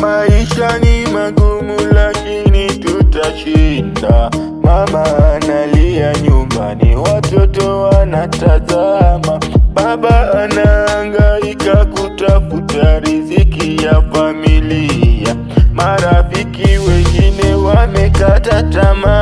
Maisha ni magumu lakini tutashinda. Mama analia nyumbani, watoto wanatazama. Baba anahangaika kutafuta riziki ya familia. Marafiki wengine wamekata tamaa.